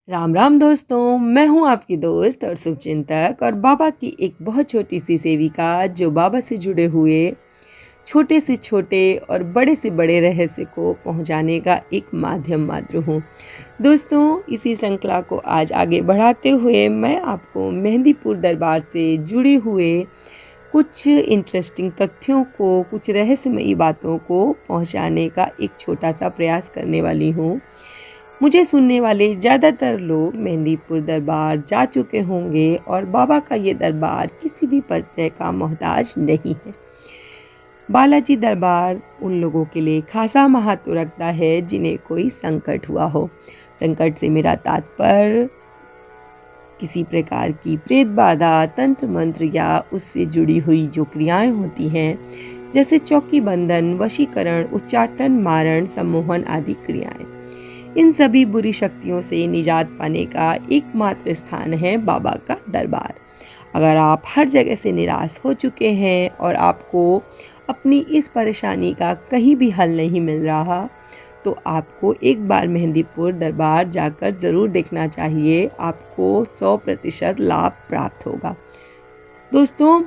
राम राम दोस्तों, मैं हूं आपकी दोस्त और शुभचिंतक और बाबा की एक बहुत छोटी सी सेविका जो बाबा से जुड़े हुए छोटे से छोटे और बड़े से बड़े रहस्य को पहुंचाने का एक माध्यम मात्र हूं। दोस्तों, इसी श्रृंखला को आज आगे बढ़ाते हुए मैं आपको मेहंदीपुर दरबार से जुड़े हुए कुछ इंटरेस्टिंग तथ्यों को, कुछ रहस्यमयी बातों को पहुंचाने का एक छोटा सा प्रयास करने वाली हूं। मुझे सुनने वाले ज़्यादातर लोग मेहंदीपुर दरबार जा चुके होंगे और बाबा का ये दरबार किसी भी परिचय का मोहताज नहीं है। बालाजी दरबार उन लोगों के लिए खासा महत्व रखता है जिन्हें कोई संकट हुआ हो। संकट से मेरा तात्पर्य किसी प्रकार की प्रेत बाधा, तंत्र मंत्र या उससे जुड़ी हुई जो क्रियाएं होती हैं, जैसे चौकी बंधन, वशीकरण, उच्चाटन, मारण, सम्मोहन आदि क्रियाएं। इन सभी बुरी शक्तियों से निजात पाने का एकमात्र स्थान है बाबा का दरबार। अगर आप हर जगह से निराश हो चुके हैं और आपको अपनी इस परेशानी का कहीं भी हल नहीं मिल रहा, तो आपको एक बार मेहंदीपुर दरबार जाकर ज़रूर देखना चाहिए। आपको 100% लाभ प्राप्त होगा। दोस्तों,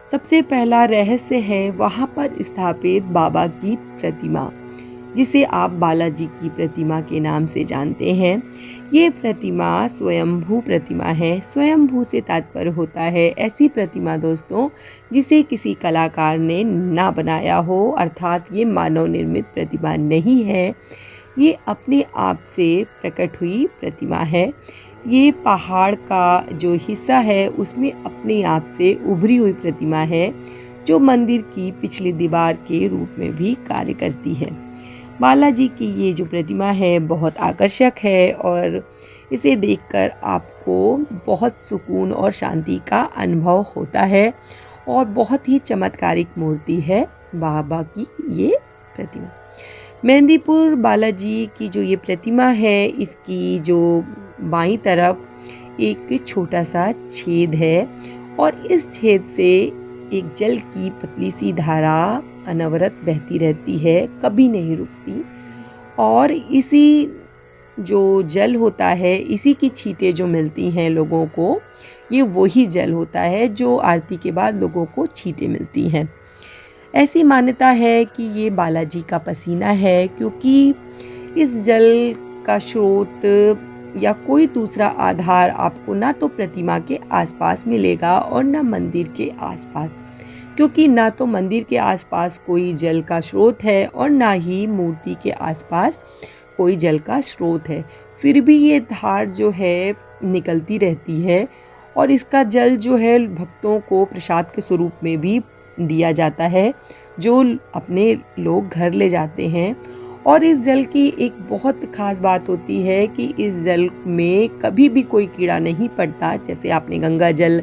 सबसे पहला रहस्य है वहाँ पर स्थापित बाबा की प्रतिमा, जिसे आप बालाजी की प्रतिमा के नाम से जानते हैं। ये प्रतिमा स्वयंभू प्रतिमा है। स्वयंभू से तात्पर्य होता है ऐसी प्रतिमा दोस्तों जिसे किसी कलाकार ने ना बनाया हो, अर्थात ये मानव निर्मित प्रतिमा नहीं है। ये अपने आप से प्रकट हुई प्रतिमा है। ये पहाड़ का जो हिस्सा है उसमें अपने आप से उभरी हुई प्रतिमा है, जो मंदिर की पिछली दीवार के रूप में भी कार्य करती है। बालाजी की ये जो प्रतिमा है बहुत आकर्षक है और इसे देखकर आपको बहुत सुकून और शांति का अनुभव होता है और बहुत ही चमत्कारिक मूर्ति है बाबा की ये प्रतिमा। मेहंदीपुर बालाजी की जो ये प्रतिमा है, इसकी जो बाईं तरफ एक छोटा सा छेद है और इस छेद से एक जल की पतली सी धारा अनवरत बहती रहती है, कभी नहीं रुकती। और इसी जो जल होता है, इसी की छींटें जो मिलती हैं लोगों को, ये वही जल होता है जो आरती के बाद लोगों को छींटें मिलती हैं। ऐसी मान्यता है कि ये बालाजी का पसीना है, क्योंकि इस जल का स्रोत या कोई दूसरा आधार आपको ना तो प्रतिमा के आसपास मिलेगा और ना मंदिर के आसपास, क्योंकि ना तो मंदिर के आसपास कोई जल का स्रोत है और ना ही मूर्ति के आसपास कोई जल का स्रोत है। फिर भी ये धार जो है निकलती रहती है और इसका जल जो है भक्तों को प्रसाद के स्वरूप में भी दिया जाता है, जो अपने लोग घर ले जाते हैं। और इस जल की एक बहुत ख़ास बात होती है कि इस जल में कभी भी कोई कीड़ा नहीं पड़ता। जैसे आपने गंगा जल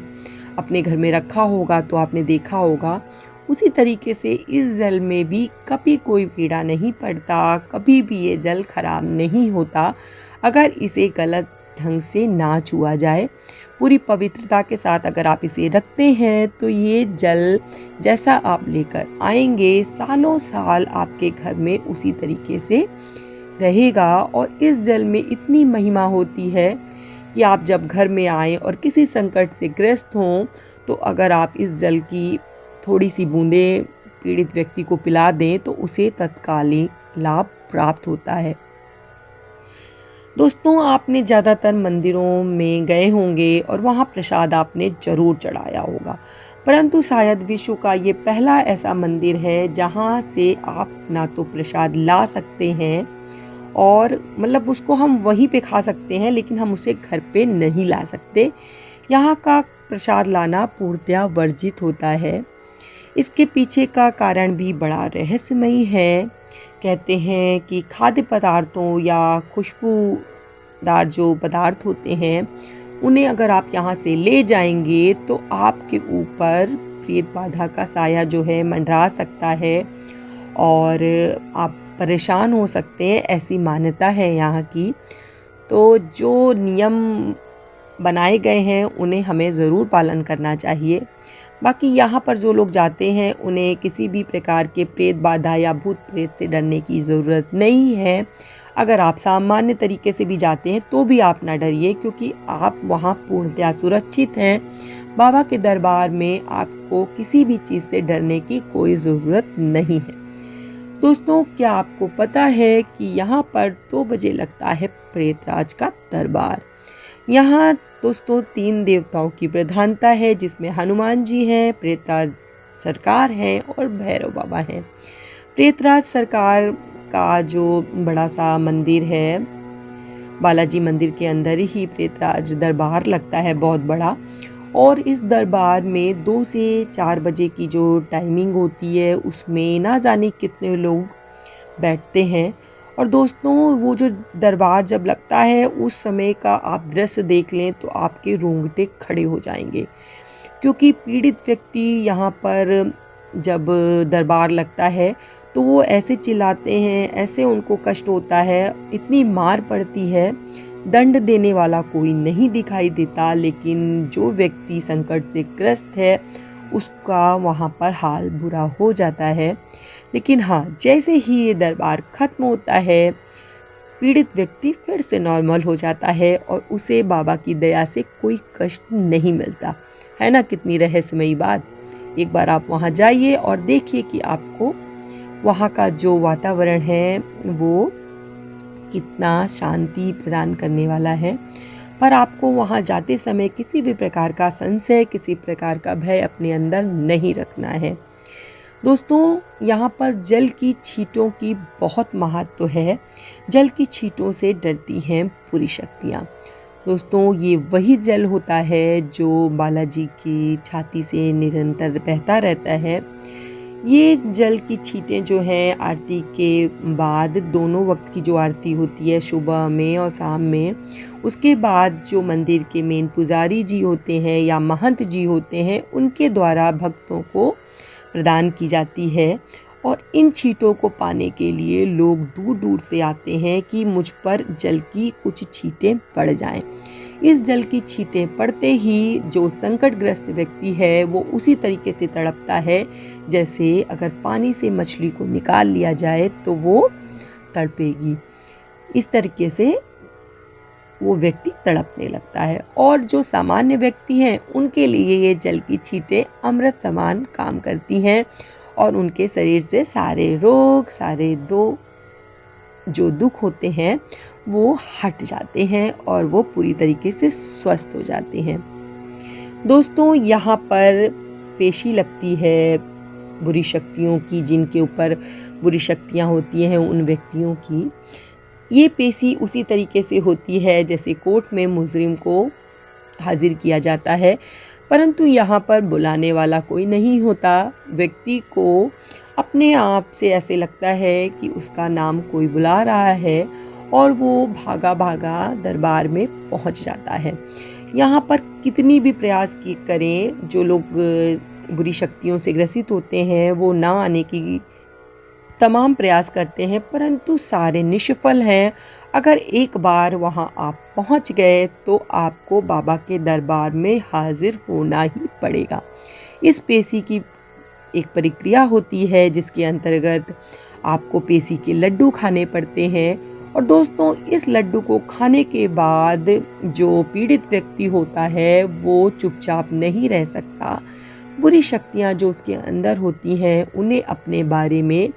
अपने घर में रखा होगा तो आपने देखा होगा, उसी तरीके से इस जल में भी कभी कोई कीड़ा नहीं पड़ता, कभी भी ये जल खराब नहीं होता अगर इसे गलत ढंग से ना छुआ जाए। पूरी पवित्रता के साथ अगर आप इसे रखते हैं तो ये जल जैसा आप लेकर आएंगे, सालों साल आपके घर में उसी तरीके से रहेगा। और इस जल में इतनी महिमा होती है कि आप जब घर में आएँ और किसी संकट से ग्रस्त हों, तो अगर आप इस जल की थोड़ी सी बूंदें पीड़ित व्यक्ति को पिला दें तो उसे तत्कालीन लाभ प्राप्त होता है। दोस्तों, आपने ज़्यादातर मंदिरों में गए होंगे और वहाँ प्रसाद आपने ज़रूर चढ़ाया होगा, परंतु शायद विश्व का ये पहला ऐसा मंदिर है जहाँ से आप ना तो प्रसाद ला सकते हैं और मतलब उसको हम वहीं पे खा सकते हैं, लेकिन हम उसे घर पे नहीं ला सकते। यहाँ का प्रसाद लाना पूर्णतया वर्जित होता है। इसके पीछे का कारण भी बड़ा रहस्यमयी है। कहते हैं कि खाद्य पदार्थों या खुशबूदार जो पदार्थ होते हैं, उन्हें अगर आप यहाँ से ले जाएंगे तो आपके ऊपर प्रेत बाधा का साया जो है मंडरा सकता है और आप परेशान हो सकते हैं, ऐसी मान्यता है यहाँ की। तो जो नियम बनाए गए हैं उन्हें हमें ज़रूर पालन करना चाहिए। बाकी यहाँ पर जो लोग जाते हैं उन्हें किसी भी प्रकार के प्रेत बाधा या भूत प्रेत से डरने की ज़रूरत नहीं है। अगर आप सामान्य तरीके से भी जाते हैं तो भी आप ना डरिए, क्योंकि आप वहाँ पूर्णतः सुरक्षित हैं। बाबा के दरबार में आपको किसी भी चीज़ से डरने की कोई ज़रूरत नहीं है। दोस्तों, क्या आपको पता है कि यहाँ पर 2 बजे लगता है प्रेतराज का दरबार। यहाँ दोस्तों 3 देवताओं की प्रधानता है, जिसमें हनुमान जी हैं, प्रेतराज सरकार हैं और भैरव बाबा हैं। प्रेतराज सरकार का जो बड़ा सा मंदिर है, बालाजी मंदिर के अंदर ही प्रेतराज दरबार लगता है, बहुत बड़ा। और इस दरबार में 2 से 4 बजे की जो टाइमिंग होती है उसमें ना जाने कितने लोग बैठते हैं। और दोस्तों, वो जो दरबार जब लगता है उस समय का आप दृश्य देख लें तो आपके रोंगटे खड़े हो जाएंगे, क्योंकि पीड़ित व्यक्ति यहाँ पर जब दरबार लगता है तो वो ऐसे चिल्लाते हैं, ऐसे उनको कष्ट होता है, इतनी मार पड़ती है। दंड देने वाला कोई नहीं दिखाई देता, लेकिन जो व्यक्ति संकट से ग्रस्त है उसका वहाँ पर हाल बुरा हो जाता है। लेकिन हाँ, जैसे ही ये दरबार ख़त्म होता है, पीड़ित व्यक्ति फिर से नॉर्मल हो जाता है और उसे बाबा की दया से कोई कष्ट नहीं मिलता है। ना कितनी रहस्यमयी बात। एक बार आप वहाँ जाइए और देखिए कि आपको वहाँ का जो वातावरण है वो कितना शांति प्रदान करने वाला है। पर आपको वहाँ जाते समय किसी भी प्रकार का संशय, किसी प्रकार का भय अपने अंदर नहीं रखना है। दोस्तों, यहाँ पर जल की छींटों की बहुत महत्व है। जल की छींटों से डरती हैं बुरी शक्तियाँ। दोस्तों, ये वही जल होता है जो बालाजी की छाती से निरंतर बहता रहता है। ये जल की छींटें जो हैं आरती के बाद, दोनों वक्त की जो आरती होती है सुबह में और शाम में, उसके बाद जो मंदिर के मेन पुजारी जी होते हैं या महंत जी होते हैं, उनके द्वारा भक्तों को प्रदान की जाती है। और इन छींटों को पाने के लिए लोग दूर दूर से आते हैं कि मुझ पर जल की कुछ छींटें पड़ जाएं। इस जल की छींटें पड़ते ही जो संकटग्रस्त व्यक्ति है वो उसी तरीके से तड़पता है जैसे अगर पानी से मछली को निकाल लिया जाए तो वो तड़पेगी। इस तरीके से वो व्यक्ति तड़पने लगता है। और जो सामान्य व्यक्ति हैं उनके लिए ये जल की छींटें अमृत समान काम करती हैं और उनके शरीर से सारे रोग, सारे जो दुख होते हैं वो हट जाते हैं और वो पूरी तरीके से स्वस्थ हो जाते हैं। दोस्तों, यहाँ पर पेशी लगती है बुरी शक्तियों की, जिनके ऊपर बुरी शक्तियाँ होती हैं उन व्यक्तियों की। ये पेशी उसी तरीके से होती है जैसे कोर्ट में मुजरिम को हाजिर किया जाता है, परंतु यहाँ पर बुलाने वाला कोई नहीं होता। व्यक्ति को अपने आप से ऐसे लगता है कि उसका नाम कोई बुला रहा है और वो भागा भागा दरबार में पहुँच जाता है। यहाँ पर कितनी भी प्रयास की करें, जो लोग बुरी शक्तियों से ग्रसित होते हैं वो ना आने की तमाम प्रयास करते हैं, परंतु सारे निष्फल हैं। अगर एक बार वहाँ आप पहुँच गए तो आपको बाबा के दरबार में हाजिर होना ही पड़ेगा। इस पेशी की एक प्रक्रिया होती है जिसके अंतर्गत आपको पेशी के लड्डू खाने पड़ते हैं। और दोस्तों, इस लड्डू को खाने के बाद जो पीड़ित व्यक्ति होता है वो चुपचाप नहीं रह सकता। बुरी शक्तियाँ जो उसके अंदर होती हैं उन्हें अपने बारे में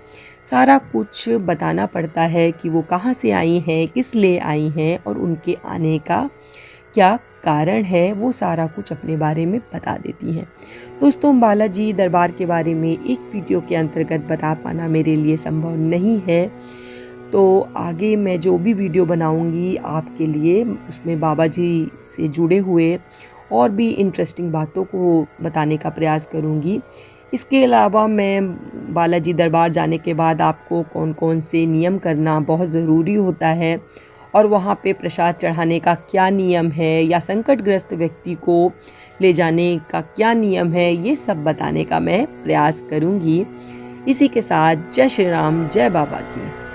सारा कुछ बताना पड़ता है कि वो कहाँ से आई हैं, किस लिए आई हैं और उनके आने का क्या कारण है, वो सारा कुछ अपने बारे में बता देती हैं। दोस्तों, बालाजी दरबार के बारे में एक वीडियो के अंतर्गत बता पाना मेरे लिए संभव नहीं है, तो आगे मैं जो भी वीडियो बनाऊंगी आपके लिए उसमें बाबा जी से जुड़े हुए और भी इंटरेस्टिंग बातों को बताने का प्रयास करूंगी। इसके अलावा मैं बालाजी दरबार जाने के बाद आपको कौन कौन से नियम करना बहुत ज़रूरी होता है और वहाँ पे प्रसाद चढ़ाने का क्या नियम है या संकटग्रस्त व्यक्ति को ले जाने का क्या नियम है, ये सब बताने का मैं प्रयास करूँगी। इसी के साथ जय श्री राम, जय बाबा की।